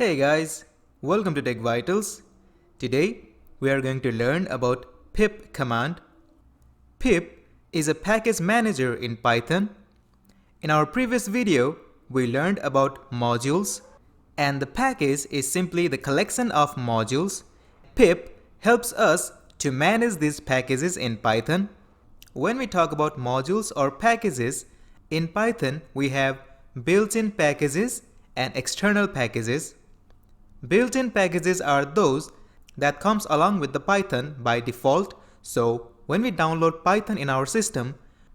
Hey guys, welcome to Tech Vitals. Today we are going to learn about pip command. Pip is a package manager in Python. In our previous video, we learned about modules, and the package is simply the collection of modules. Pip helps us to manage these packages in Python. When we talk about modules or packages, in Python we have built-in packages and external packages. Built-in packages are those that comes along with the Python by default, so when we download Python in our system,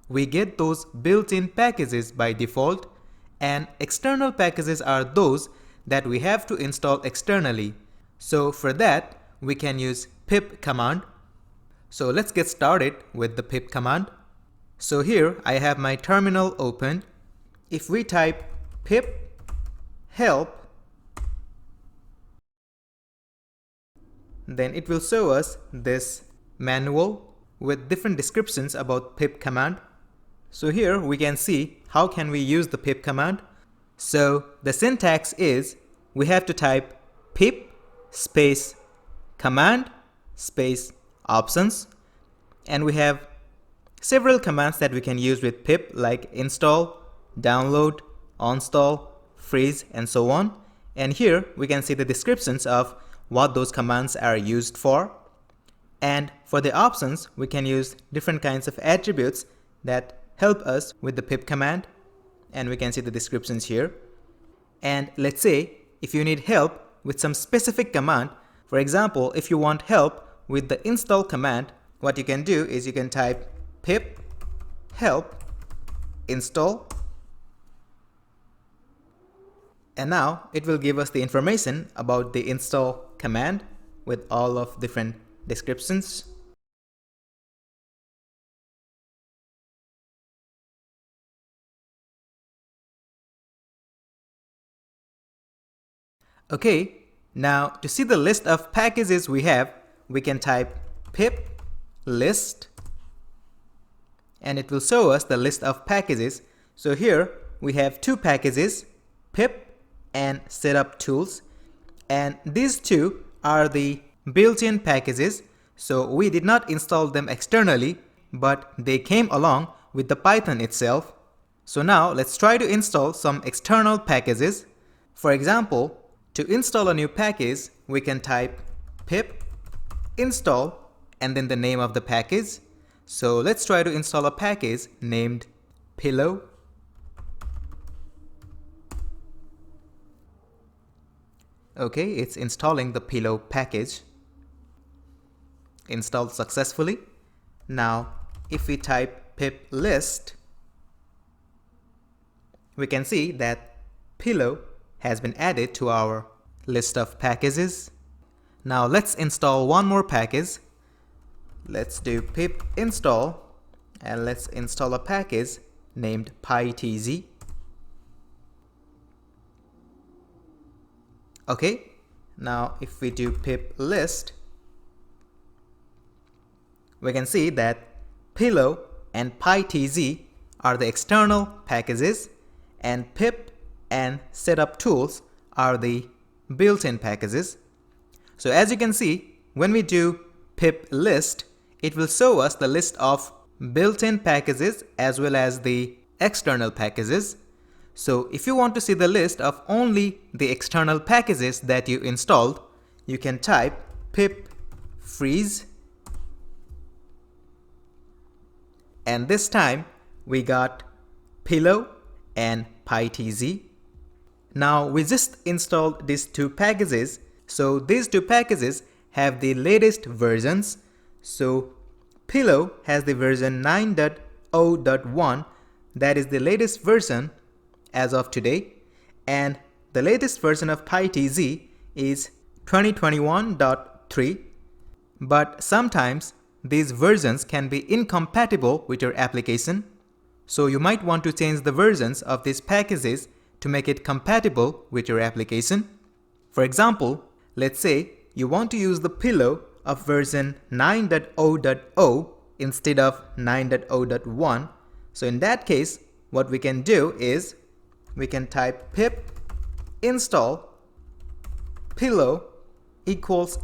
we get those built-in packages by default, and external packages are those that we have to install externally. So for that, we can use pip command. So let's get started with the pip command. So here I have my terminal open. If we type pip help, then it will show us this manual with different descriptions about pip command. So here we can see how can we use the pip command. So the syntax is we have to type pip space command space options, and we have several commands that we can use with pip like install, download, uninstall, freeze, and so on. And here we can see the descriptions of what those commands are used for. And for the options, we can use different kinds of attributes that help us with the pip command, and we can see the descriptions here. And let's say if you need help with some specific command, for example, if you want help with the install command, what you can do is you can type pip help install, and now it will give us the information about the install command with all of different descriptions. Okay, now to see the list of packages we have, we can type pip list, and it will show us the list of packages. So here we have two packages, pip and setup tools, and these two are the built-in packages, so we did not install them externally, but they came along with the Python itself. So now let's try to install some external packages. For example, to install a new package, we can type pip install and then the name of the package. So let's try to install a package named pillow. Okay, it's installing the pillow package. Installed successfully. Now, if we type pip list, we can see that pillow has been added to our list of packages. Now let's install one more package. Let's do pip install, and let's install a package named pytz. Okay, now if we do pip list, we can see that pillow and pytz are the external packages, and pip and setup tools are the built-in packages. So as you can see, when we do pip list, it will show us the list of built-in packages as well as the external packages. So if you want to see the list of only the external packages that you installed, you can type pip freeze, and this time we got pillow and pytz. Now we just installed these two packages, so these two packages have the latest versions. So pillow has the version 9.0.1, that is the latest version as of today, and the latest version of pytz is 2021.3, but sometimes these versions can be incompatible with your application, so you might want to change the versions of these packages to make it compatible with your application. For example, let's say you want to use the pillow of version 9.0.0 instead of 9.0.1. So in that case, what we can do is we can type pip install pillow equals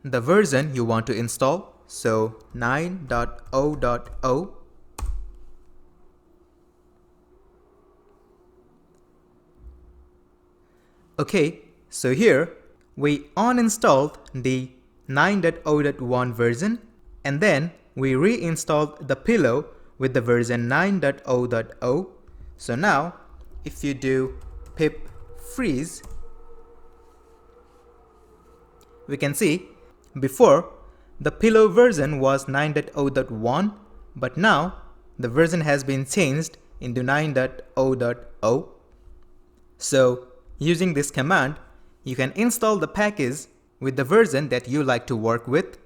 the version you want to install, so 9.0.0. Okay, so here we uninstalled the 9.0.1 version and then we reinstalled the pillow with the version 9.0.0. So now if you do pip freeze, we can see before the pillow version was 9.0.1, but now the version has been changed into 9.0.0. So using this command, you can install the package with the version that you like to work with.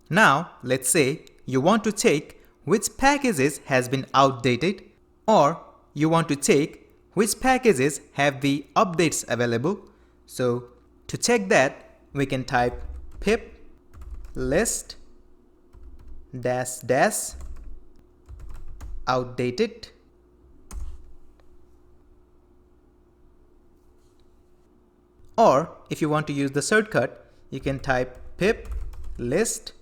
Now let's say you want to check which packages has been outdated, or you want to check which packages have the updates available. So to check that, we can type pip list -- outdated, or if you want to use the shortcut, you can type pip list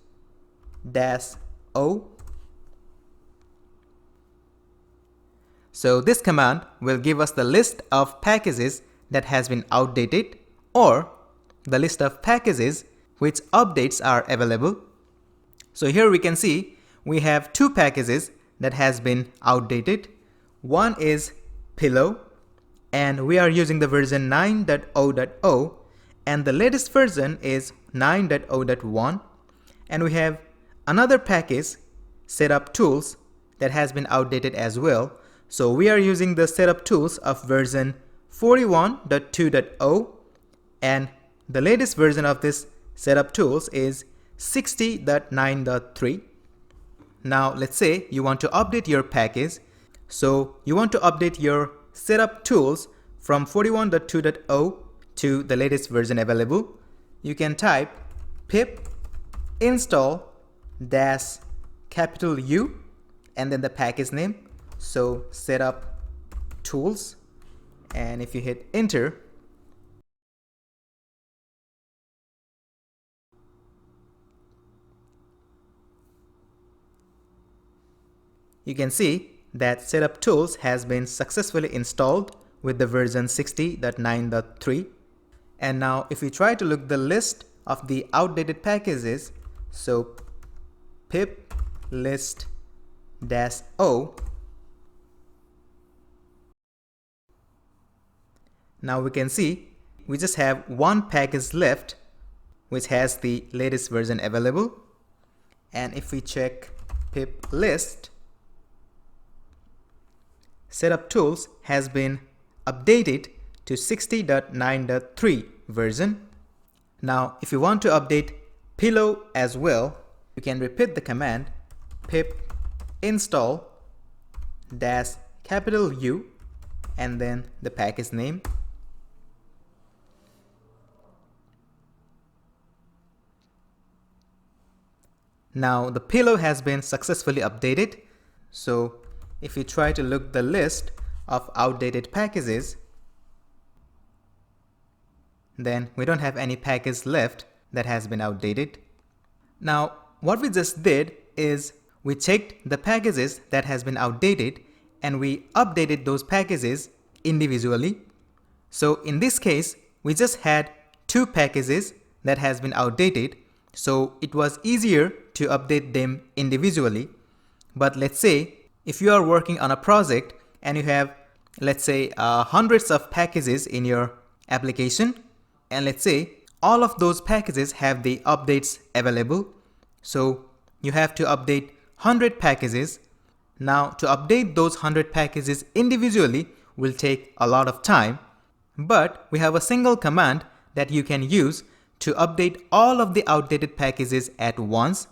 -o. So this command will give us the list of packages that has been outdated, or the list of packages which updates are available. So here we can see we have two packages that has been outdated. One is pillow, and we are using the version 9.0.0, and the latest version is 9.0.1. And we have another package, setup tools, that has been outdated as well. So we are using the setup tools of version 41.2.0, and the latest version of this setup tools is 60.9.3. Now let's say you want to update your package. So you want to update your setup tools from 41.2.0 to the latest version available. You can type pip install -U and then the package name, so setup tools, and if you hit enter, you can see that setup tools has been successfully installed with the version 60.9.3. And now if we try to look the list of the outdated packages, so pip list -o, now we can see we just have one package left which has the latest version available. And if we check pip list, setup tools has been updated to 60.9.3 version. Now if you want to update pillow as well, you can repeat the command pip install -U and then the package name. Now the pillow has been successfully updated. So if you try to look the list of outdated packages, then we don't have any package left that has been outdated. Now what we just did is we checked the packages that has been outdated and we updated those packages individually. So in this case, we just had two packages that has been outdated, so it was easier to update them individually. But let's say if you are working on a project and you have, let's say, hundreds of packages in your application, and let's say all of those packages have the updates available, so you have to update 100 packages. Now to update those 100 packages individually will take a lot of time, but we have a single command that you can use to update all of the outdated packages at once.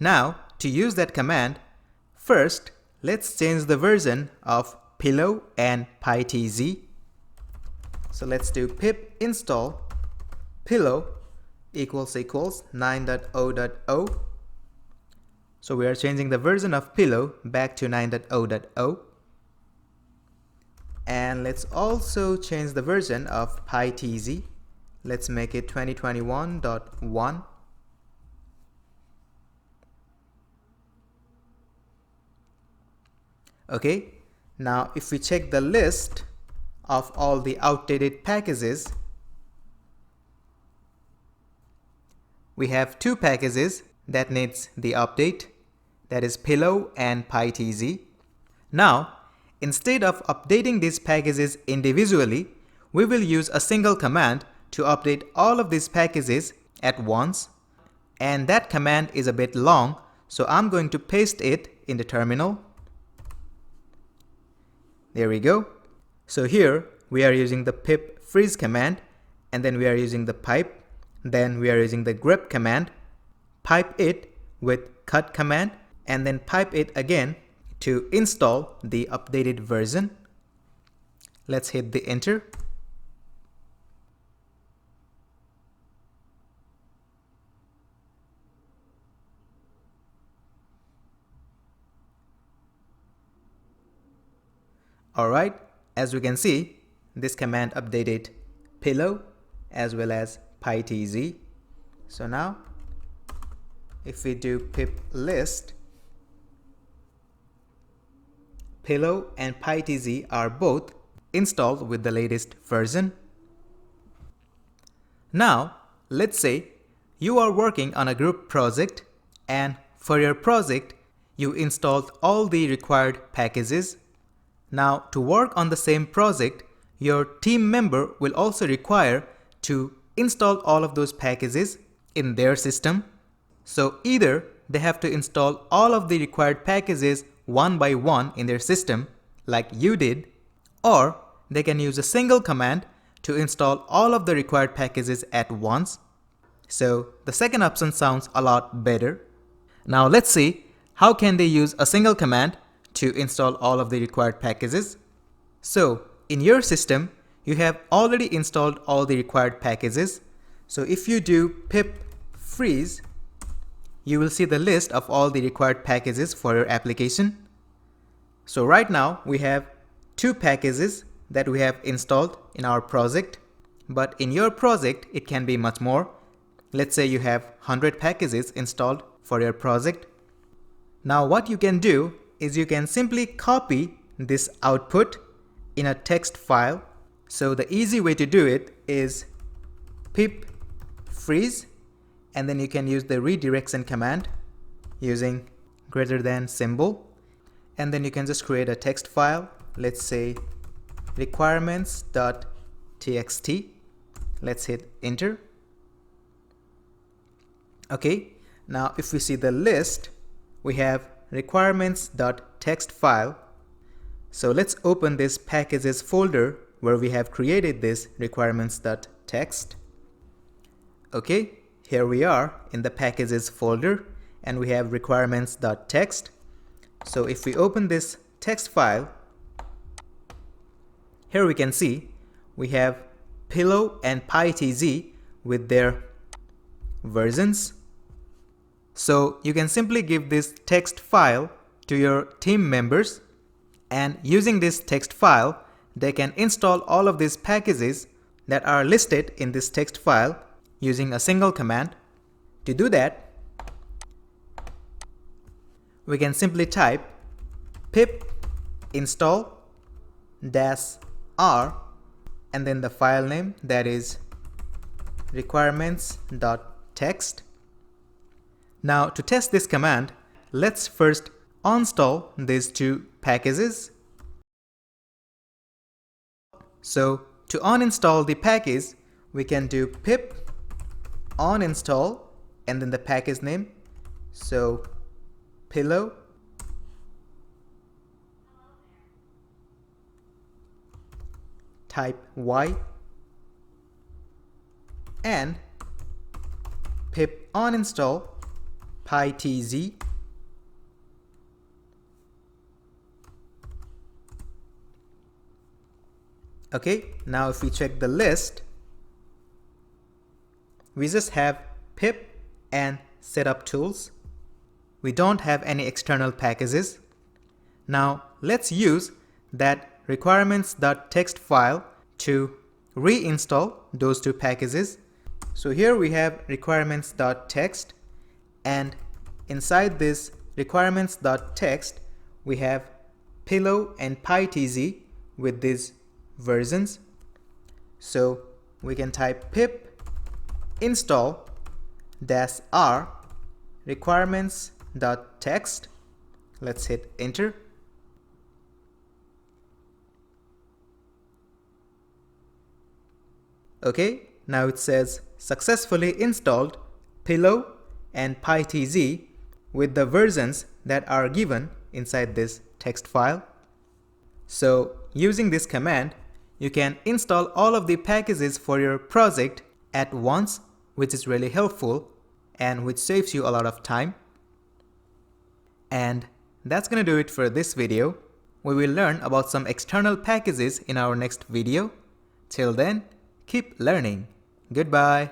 Now to use that command, first let's change the version of pillow and PyTZ. So let's do pip install pillow == 9.0.0. So we are changing the version of pillow back to 9.0.0. And let's also change the version of PyTZ. Let's make it 2021.1. Okay, now if we check the list of all the outdated packages, we have two packages that needs the update, that is Pillow and PyTZ. Now, instead of updating these packages individually, we will use a single command to update all of these packages at once. And that command is a bit long, so I'm going to paste it in the terminal. There we go. So here we are using the pip freeze command, and then we are using the pipe, then we are using the grep command, pipe it with cut command, and then pipe it again to install the updated version. Let's hit the enter. Alright, as we can see, this command updated Pillow as well as PyTZ. So now, if we do pip list, Pillow and PyTZ are both installed with the latest version. Now, let's say you are working on a group project, and for your project, you installed all the required packages. Now, to work on the same project, your team member will also require to install all of those packages in their system. So either they have to install all of the required packages one by one in their system, like you did, or they can use a single command to install all of the required packages at once. So the second option sounds a lot better. Now let's see how can they use a single command to install all of the required packages. So in your system, you have already installed all the required packages. So if you do pip freeze, you will see the list of all the required packages for your application. So right now we have two packages that we have installed in our project, but in your project it can be much more. Let's say you have 100 packages installed for your project. Now what you can do is you can simply copy this output in a text file. So the easy way to do it is pip freeze, and then you can use the redirection command using greater than symbol, and then you can just create a text file. Let's say requirements.txt. Let's hit enter. Okay, now if we see the list, we have requirements.txt file. So let's open this packages folder where we have created this requirements.txt. Okay, here we are in the packages folder and we have requirements.txt. So if we open this text file, here we can see we have Pillow and PyTZ with their versions. So you can simply give this text file to your team members, and using this text file, they can install all of these packages that are listed in this text file using a single command. To do that, we can simply type pip install -r and then the file name, that is requirements.txt. Now to test this command, let's first uninstall these two packages. So to uninstall the package, we can do pip uninstall and then the package name. So Pillow type Y and pip uninstall PyTZ. Okay, now if we check the list, we just have pip and setup tools. We don't have any external packages. Now let's use that requirements.txt file to reinstall those two packages. So here we have requirements.txt, and inside this requirements.txt we have Pillow and PyTZ with these versions. So we can type pip install -r requirements.txt. Let's hit enter. Okay, now it says successfully installed Pillow and PyTZ with the versions that are given inside this text file. So using this command, you can install all of the packages for your project at once, which is really helpful and which saves you a lot of time. And that's gonna do it for this video. We will learn about some external packages in our next video. Till then, keep learning. Goodbye.